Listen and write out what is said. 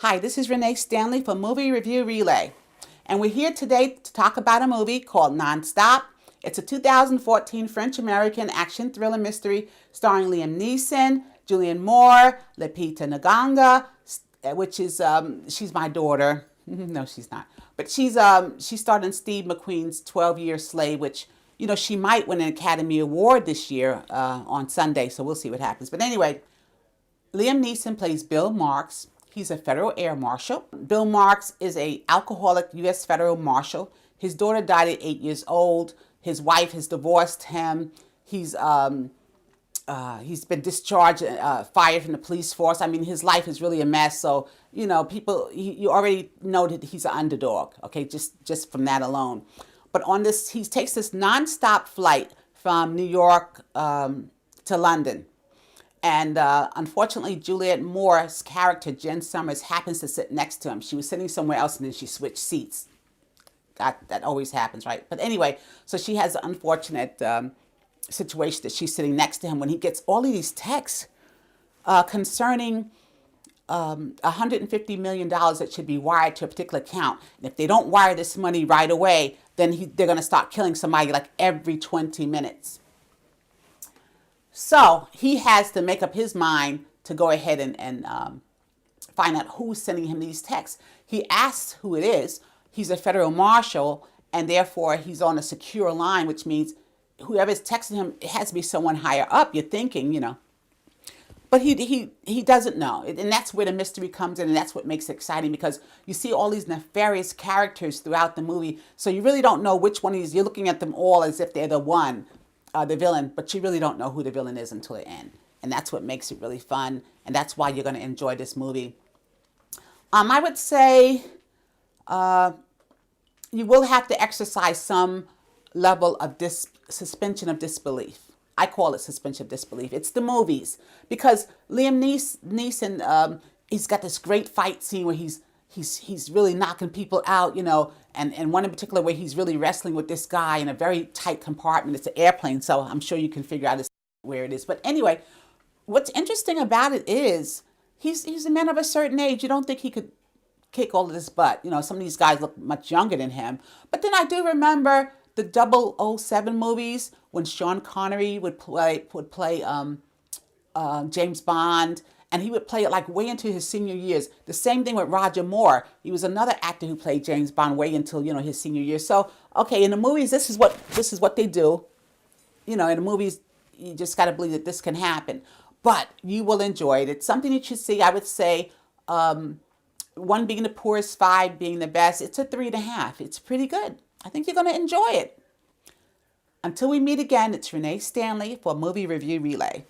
Hi, this is Renee Stanley for Movie Review Relay, and we're here today to talk about a movie called Non-Stop. It's a 2014 French-American action thriller mystery starring Liam Neeson, Julianne Moore, Lupita Nyong'o, which is, she's my daughter. No, she's not. But she starred in Steve McQueen's 12-Year Slave, which, you know, she might win an Academy Award this year on Sunday, so we'll see what happens. But anyway, Liam Neeson plays Bill Marks. He's a federal air marshal. Bill Marks is an alcoholic U.S. federal marshal. His daughter died at 8 years old. His wife has divorced him. He's been discharged, fired from the police force. I mean, his life is really a mess. So, you know, you already know that he's an underdog, okay, just from that alone. But on this, he takes this nonstop flight from New York to London. And unfortunately, Julianne Moore's character, Jen Summers, happens to sit next to him. She was sitting somewhere else and then she switched seats. That always happens, right? But anyway, so she has an unfortunate situation that she's sitting next to him when he gets all of these texts concerning $150 million that should be wired to a particular account. And if they don't wire this money right away, then they're going to start killing somebody like every 20 minutes. So he has to make up his mind to go ahead and find out who's sending him these texts. He asks who it is. He's a federal marshal, and therefore he's on a secure line, which means whoever's texting him, it has to be someone higher up. You're thinking, you know. But he doesn't know. And that's where the mystery comes in, and that's what makes it exciting, because you see all these nefarious characters throughout the movie. So you really don't know which one you're looking at them all as if they're the one. The villain, but you really don't know who the villain is until the end. And that's what makes it really fun, and that's why you're going to enjoy this movie. I would say you will have to exercise some level of suspension of disbelief. I call it suspension of disbelief. It's the movies, because Liam Neeson, he's got this great fight scene where he's really knocking people out, you know, and one in particular where he's really wrestling with this guy in a very tight compartment. It's an airplane, so I'm sure you can figure out where it is. But anyway, what's interesting about it is he's a man of a certain age. You don't think he could kick all of this butt. You know, some of these guys look much younger than him. But then I do remember the 007 movies when Sean Connery would play James Bond. And he would play it like way into his senior years. The same thing with Roger Moore. He was another actor who played James Bond way until, you know, his senior years. So, okay, in the movies, this is what they do. You know, in the movies, you just got to believe that this can happen. But you will enjoy it. It's something that you see. I would say 1 being the poorest, 5 being the best. It's a 3.5. It's pretty good. I think you're going to enjoy it. Until we meet again, it's Renee Stanley for Movie Review Relay.